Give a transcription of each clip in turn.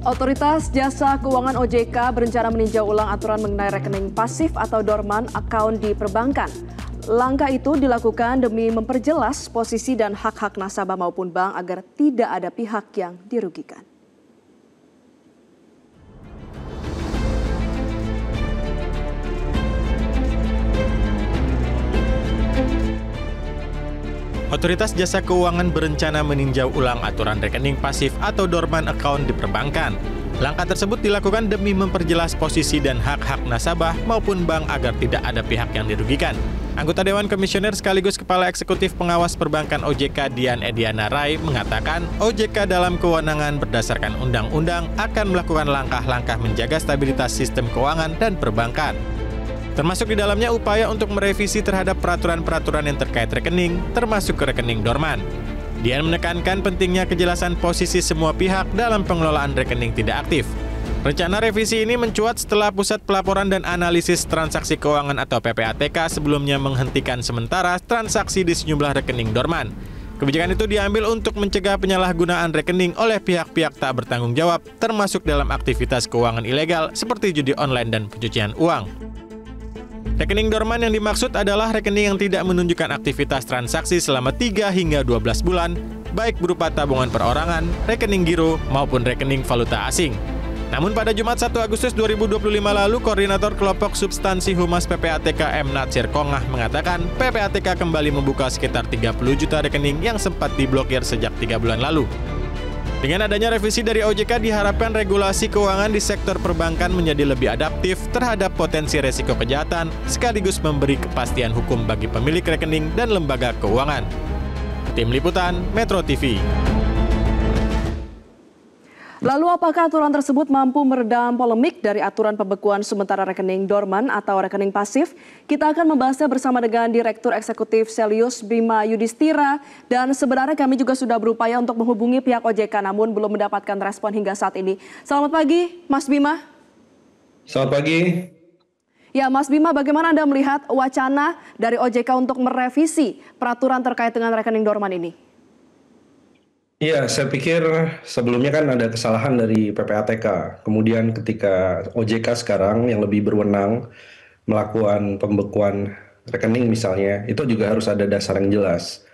Otoritas Jasa Keuangan OJK berencana meninjau ulang aturan mengenai rekening pasif atau dorman account di perbankan. Langkah itu dilakukan demi memperjelas posisi dan hak-hak nasabah maupun bank agar tidak ada pihak yang dirugikan. Otoritas Jasa Keuangan berencana meninjau ulang aturan rekening pasif atau dorman account di perbankan. Langkah tersebut dilakukan demi memperjelas posisi dan hak-hak nasabah maupun bank agar tidak ada pihak yang dirugikan. Anggota Dewan Komisioner sekaligus Kepala Eksekutif Pengawas Perbankan OJK Dian Ediana Rai mengatakan OJK dalam kewenangan berdasarkan undang-undang akan melakukan langkah-langkah menjaga stabilitas sistem keuangan dan perbankan. Termasuk di dalamnya upaya untuk merevisi terhadap peraturan-peraturan yang terkait rekening, termasuk ke rekening dorman. Dian menekankan pentingnya kejelasan posisi semua pihak dalam pengelolaan rekening tidak aktif. Rencana revisi ini mencuat setelah Pusat Pelaporan dan Analisis Transaksi Keuangan atau PPATK sebelumnya menghentikan sementara transaksi di sejumlah rekening dorman. Kebijakan itu diambil untuk mencegah penyalahgunaan rekening oleh pihak-pihak tak bertanggung jawab, termasuk dalam aktivitas keuangan ilegal seperti judi online dan pencucian uang. Rekening dorman yang dimaksud adalah rekening yang tidak menunjukkan aktivitas transaksi selama 3 hingga 12 bulan, baik berupa tabungan perorangan, rekening giro, maupun rekening valuta asing. Namun pada Jumat 1 Agustus 2025 lalu, Koordinator Kelompok Substansi Humas PPATK M. Natsir Kongah mengatakan PPATK kembali membuka sekitar 30 juta rekening yang sempat diblokir sejak 3 bulan lalu. Dengan adanya revisi dari OJK diharapkan regulasi keuangan di sektor perbankan menjadi lebih adaptif terhadap potensi resiko kejahatan sekaligus memberi kepastian hukum bagi pemilik rekening dan lembaga keuangan. Tim Liputan Metro TV. Lalu apakah aturan tersebut mampu meredam polemik dari aturan pembekuan sementara rekening dorman atau rekening pasif? Kita akan membahasnya bersama dengan Direktur Eksekutif Selyus Bima Yudhistira. Dan sebenarnya kami juga sudah berupaya untuk menghubungi pihak OJK namun belum mendapatkan respon hingga saat ini. Selamat pagi Mas Bima. Selamat pagi. Ya Mas Bima, bagaimana Anda melihat wacana dari OJK untuk merevisi peraturan terkait dengan rekening dorman ini? Iya, saya pikir sebelumnya kan ada kesalahan dari PPATK. Kemudian ketika OJK sekarang yang lebih berwenang melakukan pembekuan rekening misalnya, itu juga harus ada dasar yang jelas.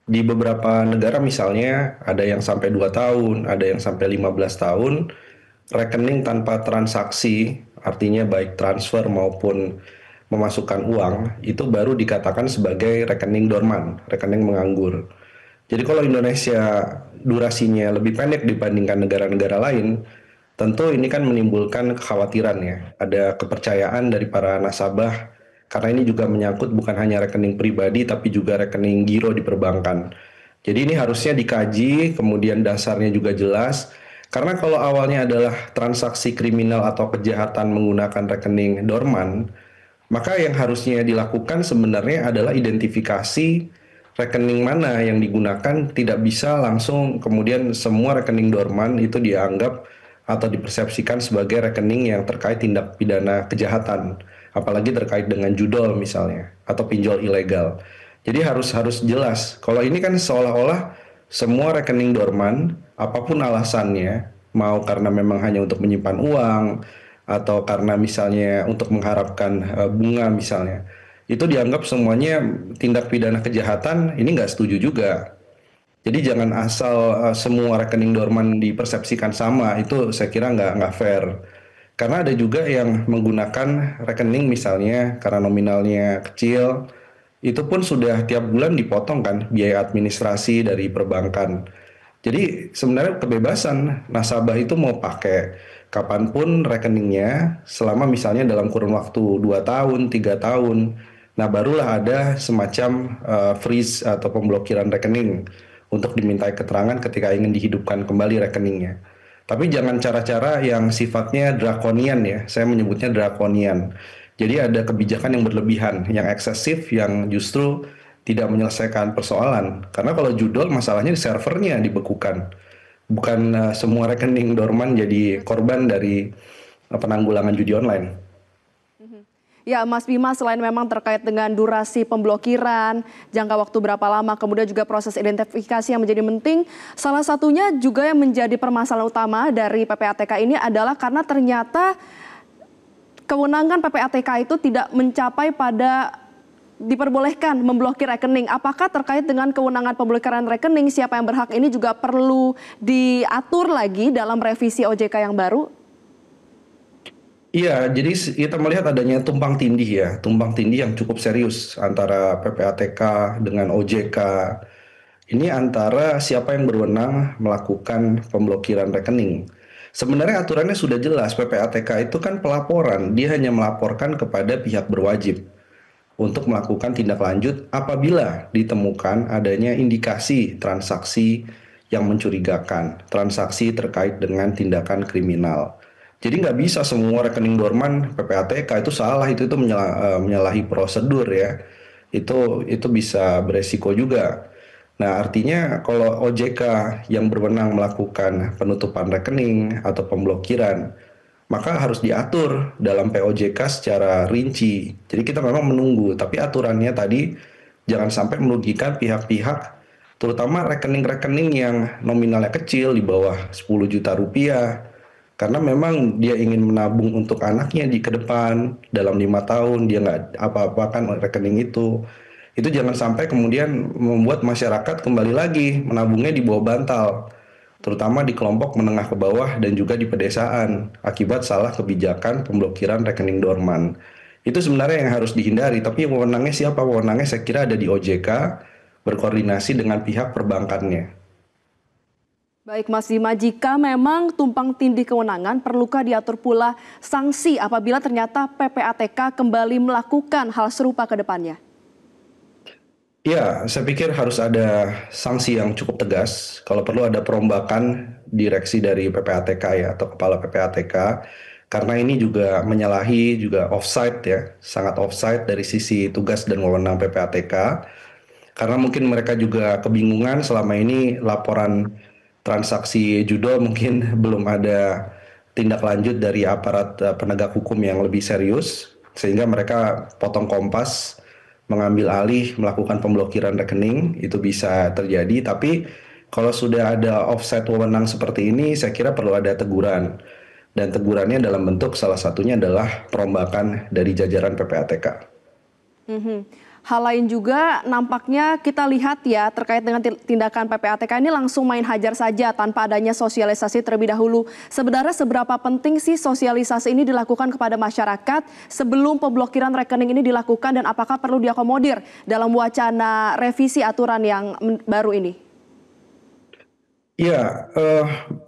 Di beberapa negara misalnya ada yang sampai 2 tahun, ada yang sampai 15 tahun, rekening tanpa transaksi, artinya baik transfer maupun memasukkan uang, itu baru dikatakan sebagai rekening dorman, rekening menganggur. Jadi kalau Indonesia durasinya lebih pendek dibandingkan negara-negara lain, tentu ini kan menimbulkan kekhawatiran ya. Ada kepercayaan dari para nasabah, karena ini juga menyangkut bukan hanya rekening pribadi, tapi juga rekening giro di perbankan. Jadi ini harusnya dikaji, kemudian dasarnya juga jelas, karena kalau awalnya adalah transaksi kriminal atau kejahatan menggunakan rekening dorman, maka yang harusnya dilakukan sebenarnya adalah identifikasi rekening mana yang digunakan, tidak bisa langsung kemudian semua rekening dorman itu dianggap atau dipersepsikan sebagai rekening yang terkait tindak pidana kejahatan, apalagi terkait dengan judol misalnya atau pinjol ilegal. Jadi harus jelas. Kalau ini kan seolah-olah semua rekening dorman, apapun alasannya, mau karena memang hanya untuk menyimpan uang atau karena misalnya untuk mengharapkan bunga misalnya, itu dianggap semuanya tindak pidana kejahatan. Ini nggak setuju juga. Jadi jangan asal semua rekening dorman dipersepsikan sama, itu saya kira nggak fair. Karena ada juga yang menggunakan rekening misalnya karena nominalnya kecil, itu pun sudah tiap bulan dipotong kan biaya administrasi dari perbankan. Jadi sebenarnya kebebasan nasabah itu mau pakai kapanpun rekeningnya, selama misalnya dalam kurun waktu 2 tahun, 3 tahun. Nah barulah ada semacam freeze atau pemblokiran rekening untuk dimintai keterangan ketika ingin dihidupkan kembali rekeningnya. Tapi jangan cara-cara yang sifatnya drakonian ya, saya menyebutnya drakonian. Jadi ada kebijakan yang berlebihan, yang eksesif, yang justru tidak menyelesaikan persoalan. Karena kalau judol masalahnya di servernya dibekukan. Bukan semua rekening dorman jadi korban dari penanggulangan judi online. Ya, Mas Bima, selain memang terkait dengan durasi pemblokiran, jangka waktu berapa lama, kemudian juga proses identifikasi yang menjadi penting, salah satunya juga yang menjadi permasalahan utama dari PPATK ini adalah karena ternyata kewenangan PPATK itu tidak mencapai pada diperbolehkan memblokir rekening. Apakah terkait dengan kewenangan pemblokiran rekening, siapa yang berhak ini juga perlu diatur lagi dalam revisi OJK yang baru? Iya, jadi kita melihat adanya tumpang tindih ya, tumpang tindih yang cukup serius antara PPATK dengan OJK. Ini antara siapa yang berwenang melakukan pemblokiran rekening. Sebenarnya aturannya sudah jelas, PPATK itu kan pelaporan, dia hanya melaporkan kepada pihak berwajib untuk melakukan tindak lanjut apabila ditemukan adanya indikasi transaksi yang mencurigakan, transaksi terkait dengan tindakan kriminal. Jadi nggak bisa semua rekening dorman PPATK itu salah, itu menyalahi prosedur ya. Itu bisa beresiko juga. Nah, artinya kalau OJK yang berwenang melakukan penutupan rekening atau pemblokiran, maka harus diatur dalam POJK secara rinci. Jadi kita memang menunggu, tapi aturannya tadi jangan sampai merugikan pihak-pihak, terutama rekening-rekening yang nominalnya kecil di bawah 10 juta rupiah. Karena memang dia ingin menabung untuk anaknya di ke depan, dalam 5 tahun dia nggak apa-apakan rekening itu. Itu jangan sampai kemudian membuat masyarakat kembali lagi menabungnya di bawah bantal, terutama di kelompok menengah ke bawah dan juga di pedesaan, akibat salah kebijakan pemblokiran rekening dorman. Itu sebenarnya yang harus dihindari, tapi wewenangnya siapa? Wewenangnya saya kira ada di OJK, berkoordinasi dengan pihak perbankannya. Baik Mas Bima, jika memang tumpang tindih kewenangan, perlukah diatur pula sanksi apabila ternyata PPATK kembali melakukan hal serupa ke depannya? Ya, saya pikir harus ada sanksi yang cukup tegas. Kalau perlu ada perombakan direksi dari PPATK ya, atau kepala PPATK. Karena ini juga menyalahi juga offside ya, sangat offside dari sisi tugas dan wewenang PPATK. Karena mungkin mereka juga kebingungan selama ini laporan transaksi judol mungkin belum ada tindak lanjut dari aparat penegak hukum yang lebih serius, sehingga mereka potong kompas mengambil alih melakukan pemblokiran rekening. Itu bisa terjadi, tapi kalau sudah ada offside wewenang seperti ini, saya kira perlu ada teguran, dan tegurannya dalam bentuk salah satunya adalah perombakan dari jajaran PPATK. Hal lain juga nampaknya kita lihat ya terkait dengan tindakan PPATK ini langsung main hajar saja tanpa adanya sosialisasi terlebih dahulu. Sebenarnya seberapa penting sih sosialisasi ini dilakukan kepada masyarakat sebelum pemblokiran rekening ini dilakukan, dan apakah perlu diakomodir dalam wacana revisi aturan yang baru ini? Ya,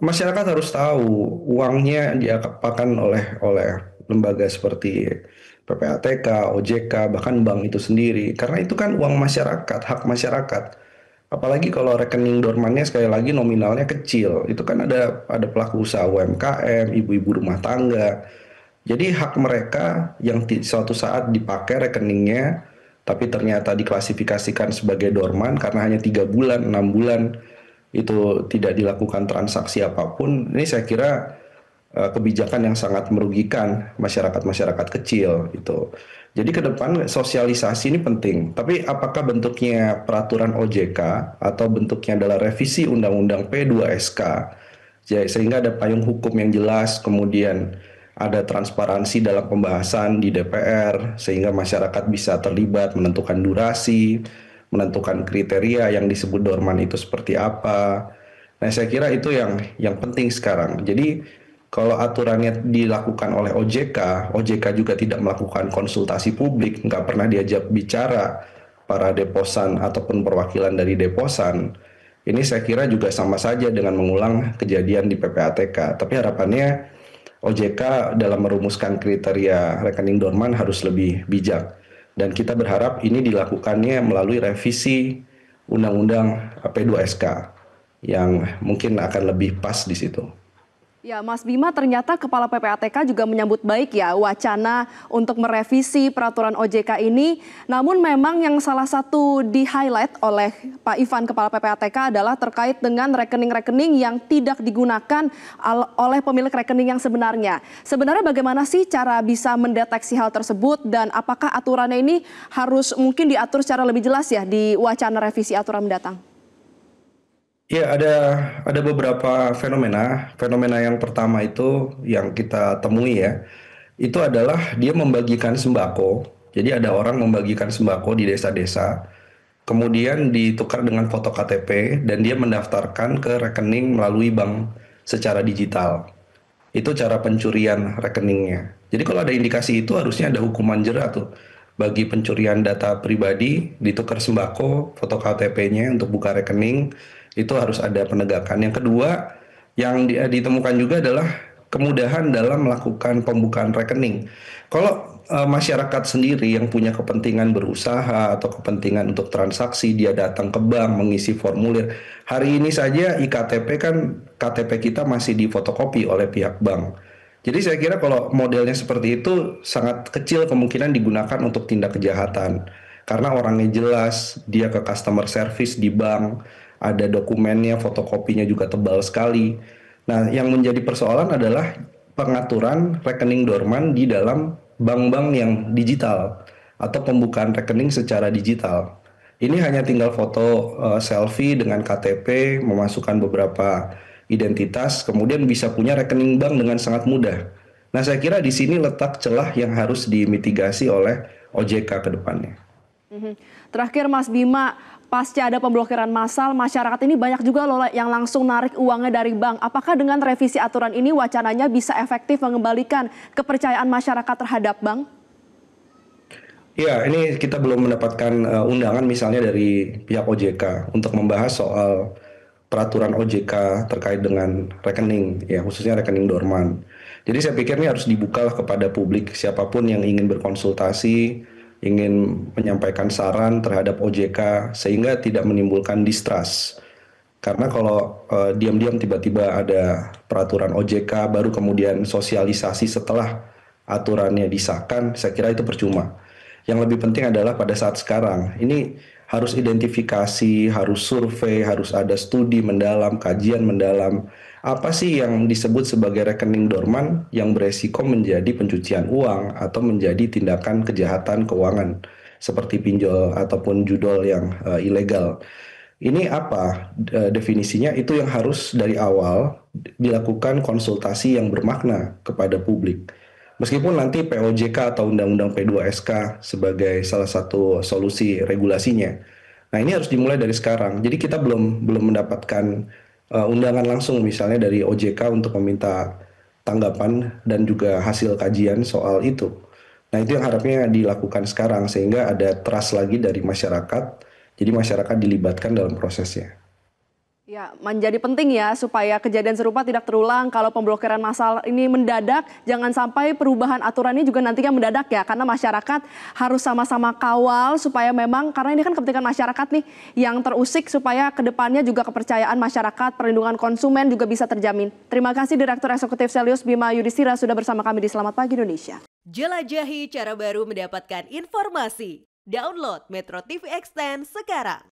masyarakat harus tahu uangnya diapakan oleh lembaga seperti PPATK, OJK, bahkan bank itu sendiri. Karena itu kan uang masyarakat, hak masyarakat. Apalagi kalau rekening dormannya sekali lagi nominalnya kecil. Itu kan ada pelaku usaha UMKM, ibu-ibu rumah tangga. Jadi hak mereka yang suatu saat dipakai rekeningnya, tapi ternyata diklasifikasikan sebagai dorman karena hanya 3 bulan, 6 bulan itu tidak dilakukan transaksi apapun. Ini saya kira kebijakan yang sangat merugikan masyarakat-masyarakat kecil itu. Jadi ke depan sosialisasi ini penting. Tapi apakah bentuknya peraturan OJK atau bentuknya adalah revisi Undang-Undang P2SK, sehingga ada payung hukum yang jelas, kemudian ada transparansi dalam pembahasan di DPR, sehingga masyarakat bisa terlibat menentukan durasi, menentukan kriteria yang disebut dorman itu seperti apa. Nah, saya kira itu yang penting sekarang. Jadi kalau aturannya dilakukan oleh OJK, OJK juga tidak melakukan konsultasi publik, nggak pernah diajak bicara para deposan ataupun perwakilan dari deposan. Ini saya kira juga sama saja dengan mengulang kejadian di PPATK. Tapi harapannya OJK dalam merumuskan kriteria rekening dorman harus lebih bijak. Dan kita berharap ini dilakukannya melalui revisi Undang-Undang P2SK yang mungkin akan lebih pas di situ. Ya, Mas Bima, ternyata Kepala PPATK juga menyambut baik ya wacana untuk merevisi peraturan OJK ini. Namun memang yang salah satu di-highlight oleh Pak Ivan, Kepala PPATK adalah terkait dengan rekening-rekening yang tidak digunakan oleh pemilik rekening yang sebenarnya. Sebenarnya bagaimana sih cara bisa mendeteksi hal tersebut dan apakah aturannya ini harus mungkin diatur secara lebih jelas ya di wacana revisi aturan mendatang? Ya, ada beberapa fenomena. Fenomena yang pertama itu yang kita temui ya, itu adalah dia membagikan sembako. Jadi ada orang membagikan sembako di desa-desa, kemudian ditukar dengan foto KTP dan dia mendaftarkan ke rekening melalui bank secara digital. Itu cara pencurian rekeningnya. Jadi kalau ada indikasi itu harusnya ada hukuman jerat tuh. Bagi pencurian data pribadi, ditukar sembako, foto KTP-nya untuk buka rekening, itu harus ada penegakan. Yang kedua, yang ditemukan juga adalah kemudahan dalam melakukan pembukaan rekening. Kalau masyarakat sendiri yang punya kepentingan berusaha atau kepentingan untuk transaksi, dia datang ke bank mengisi formulir. Hari ini saja iktp kan KTP kita masih difotokopi oleh pihak bank. Jadi saya kira kalau modelnya seperti itu sangat kecil kemungkinan digunakan untuk tindak kejahatan. Karena orangnya jelas, dia ke customer service di bank, ada dokumennya, fotokopinya juga tebal sekali. Nah, yang menjadi persoalan adalah pengaturan rekening dorman di dalam bank-bank yang digital atau pembukaan rekening secara digital. Ini hanya tinggal foto selfie dengan KTP, memasukkan beberapa identitas, kemudian bisa punya rekening bank dengan sangat mudah. Nah, saya kira di sini letak celah yang harus dimitigasi oleh OJK ke depannya. Terakhir Mas Bima, pasca ada pemblokiran massal, masyarakat ini banyak juga loh yang langsung narik uangnya dari bank. Apakah dengan revisi aturan ini wacananya bisa efektif mengembalikan kepercayaan masyarakat terhadap bank? Ya, ini kita belum mendapatkan undangan misalnya dari pihak OJK untuk membahas soal peraturan OJK terkait dengan rekening, ya khususnya rekening dorman. Jadi saya pikir ini harus dibukalah kepada publik, siapapun yang ingin berkonsultasi, ingin menyampaikan saran terhadap OJK sehingga tidak menimbulkan distrust. Karena kalau diam-diam tiba-tiba ada peraturan OJK baru kemudian sosialisasi setelah aturannya disahkan, saya kira itu percuma. Yang lebih penting adalah pada saat sekarang, ini harus identifikasi, harus survei, harus ada studi mendalam, kajian mendalam. Apa sih yang disebut sebagai rekening dorman yang beresiko menjadi pencucian uang atau menjadi tindakan kejahatan keuangan seperti pinjol ataupun judol yang ilegal. Ini apa definisinya? Itu yang harus dari awal dilakukan konsultasi yang bermakna kepada publik. Meskipun nanti POJK atau Undang-Undang P2SK sebagai salah satu solusi regulasinya. Nah, ini harus dimulai dari sekarang. Jadi kita belum mendapatkan undangan langsung misalnya dari OJK untuk meminta tanggapan dan juga hasil kajian soal itu. Nah, itu yang harapnya dilakukan sekarang sehingga ada trust lagi dari masyarakat. Jadi masyarakat dilibatkan dalam prosesnya. Ya, menjadi penting ya supaya kejadian serupa tidak terulang kalau pemblokiran massal ini mendadak. Jangan sampai perubahan aturan ini juga nantinya mendadak ya. Karena masyarakat harus sama-sama kawal supaya memang, karena ini kan kepentingan masyarakat nih yang terusik supaya kedepannya juga kepercayaan masyarakat, perlindungan konsumen juga bisa terjamin. Terima kasih Direktur Eksekutif Selyus Bima Yudhistira sudah bersama kami di Selamat Pagi Indonesia. Jelajahi cara baru mendapatkan informasi. Download Metro TV Extend sekarang.